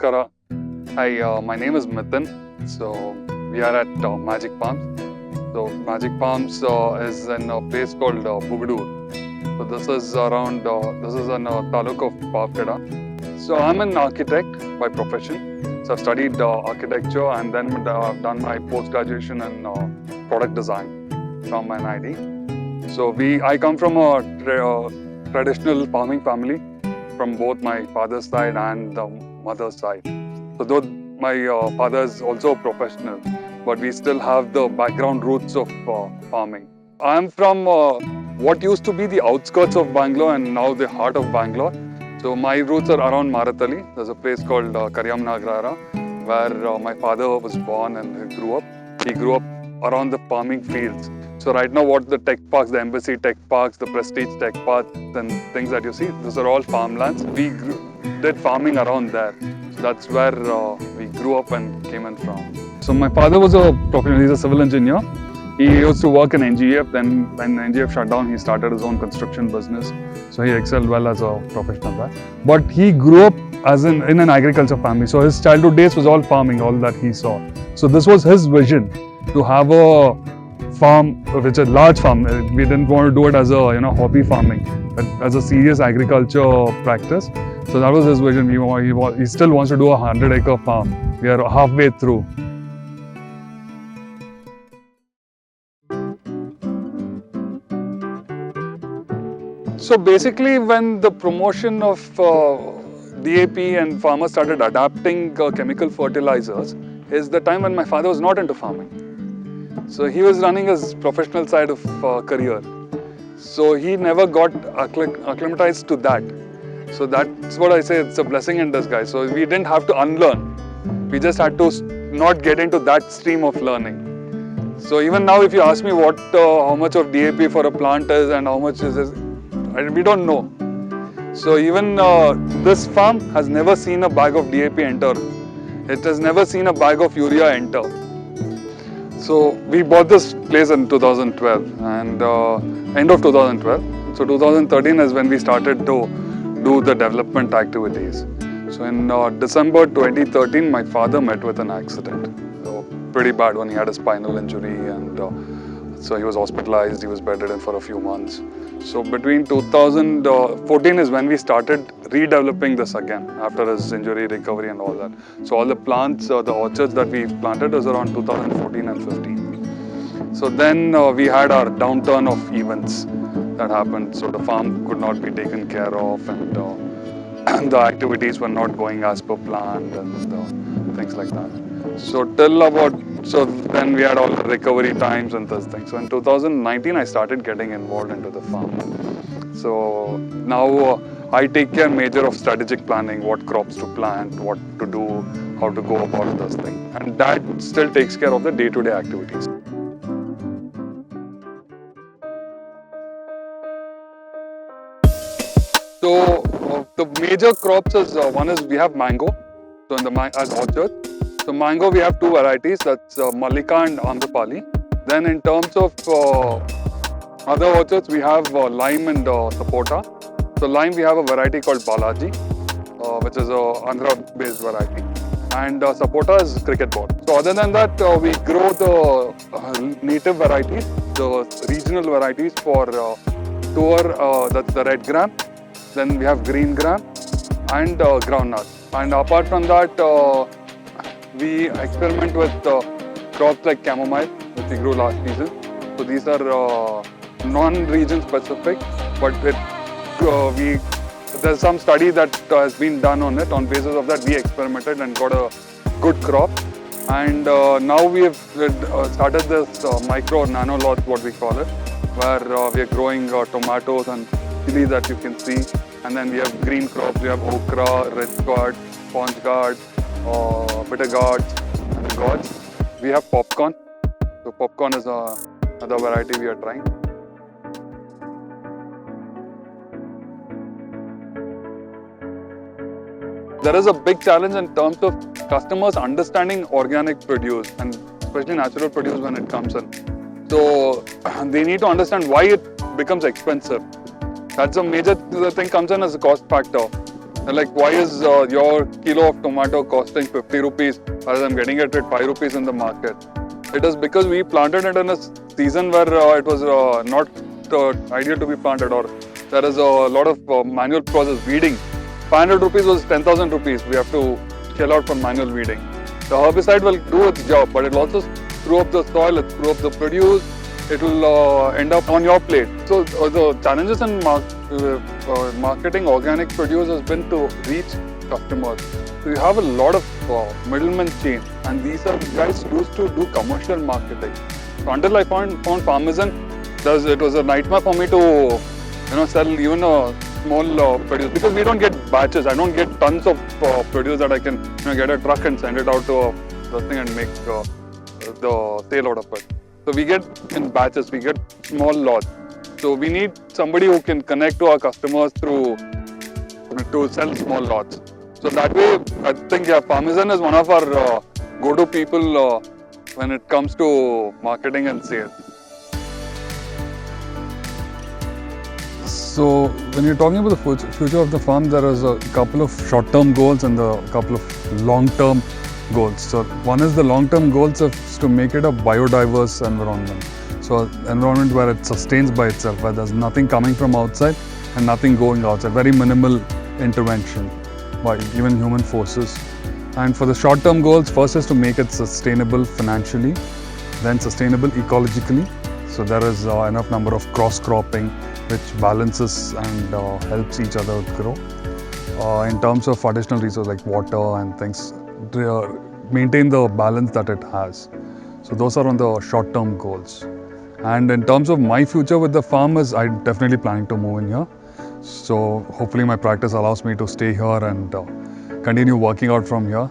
Namaskara. Hi, my name is Mithin. So we are at Magic Palms. So Magic Palms is in a place called Bugadur. So this is around, this is in Taluk of Pavkada. So I'm an architect by profession. So I've studied architecture and then I've done my post-graduation in product design from NID. So I come from a traditional farming family from both my father's side and the mother's side. So though my father is also a professional, but we still have the background roots of farming. I'm from what used to be the outskirts of Bangalore and now the heart of Bangalore. So my roots are around Maratali. There's a place called Karyamnagrara where my father was born and he grew up. He grew up around the farming fields. So right now what the tech parks, the embassy tech parks, the prestige tech parks and things that you see, those are all farmlands. We did farming around there. So that's where we grew up and came in from. So my father was a professional, he's a civil engineer. He used to work in NGF, then when NGF shut down, he started his own construction business. So he excelled well as a professional there. But he grew up as in an agriculture family. So his childhood days was all farming, all that he saw. So this was his vision, to have a farm, which is a large farm. We didn't want to do it as a hobby farming, but as a serious agriculture practice. So that was his vision. He still wants to do a 100-acre farm. We are halfway through. So basically, when the promotion of DAP and farmers started adapting chemical fertilizers, is the time when my father was not into farming. So he was running his professional side of career. So he never got acclimatized to that. So that's what I say, it's a blessing in disguise. So we didn't have to unlearn. We just had to not get into that stream of learning. So even now, if you ask me how much of DAP for a plant is and how much is this, we don't know. So even this farm has never seen a bag of DAP enter. It has never seen a bag of urea enter. So we bought this place in 2012 and end of 2012. So 2013 is when we started to do the development activities. So in December 2013, my father met with an accident. So pretty bad one. He had a spinal injury and so he was hospitalized. He was bedded in for a few months. So between 2014 is when we started redeveloping this again after his injury recovery and all that. So all the plants, the orchards that we planted was around 2014 and 15. So then we had our downturn of events that happened. So the farm could not be taken care of and the activities were not going as per plan and things like that. So then we had all the recovery times and those things. So in 2019, I started getting involved into the farm. So now I take care major of strategic planning, what crops to plant, what to do, how to go about those things. And that still takes care of the day-to-day activities. So the major crops is, one is we have mango, so in the as orchard. So mango we have two varieties, that's Mallika and Amrapali. Then in terms of other orchards we have lime and sapota. So lime we have a variety called Balaji, which is a Andhra based variety. And sapota is cricket ball. So other than that we grow the native varieties, the regional varieties for tour, that's the red gram. Then we have green gram and groundnut. And apart from that, we experiment with crops like chamomile, which we grew last season. So these are non-region specific, but there's some study that has been done on it. On basis of that, we experimented and got a good crop. And now we have started this micro nano lot, what we call it, where we are growing tomatoes and chili that you can see. And then we have green crops, we have okra, red gourd, sponge gourd, bitter gourds and gourds. We have popcorn. So popcorn is another variety we are trying. There is a big challenge in terms of customers understanding organic produce and especially natural produce when it comes in. So they need to understand why it becomes expensive. That's a major thing comes in as a cost factor. They're like, why is your kilo of tomato costing 50 rupees rather than getting it at 5 rupees in the market? It is because we planted it in a season where it was not ideal to be planted, or there is a lot of manual process weeding. 500 rupees was 10,000 rupees we have to shell out for manual weeding. The herbicide will do its job, but it will also screw up the soil, it screw up the produce, it will end up on your plate. So the challenges in marketing organic produce has been to reach customers. So you have a lot of middlemen chain, and these are guys used to do commercial marketing. So until I found Farmizen, it was a nightmare for me to sell even a small produce, because we don't get batches. I don't get tons of produce that I can get a truck and send it out to the thing and make the sale out of it. So we get in batches, we get small lots. So we need somebody who can connect to our customers to sell small lots. So that way, I think Farmizen is one of our go-to people when it comes to marketing and sales. So when you're talking about the future of the farm, there is a couple of short-term goals and a couple of long-term goals. So one is the long-term goals is to make it a biodiverse environment. So an environment where it sustains by itself, where there's nothing coming from outside and nothing going outside. Very minimal intervention by even human forces. And for the short-term goals, first is to make it sustainable financially, then sustainable ecologically. So there is enough number of cross-cropping which balances and helps each other grow. In terms of additional resources like water and things, maintain the balance that it has. So those are on the short-term goals. And in terms of my future with the farm, I'm definitely planning to move in here. So hopefully my practice allows me to stay here and continue working out from here.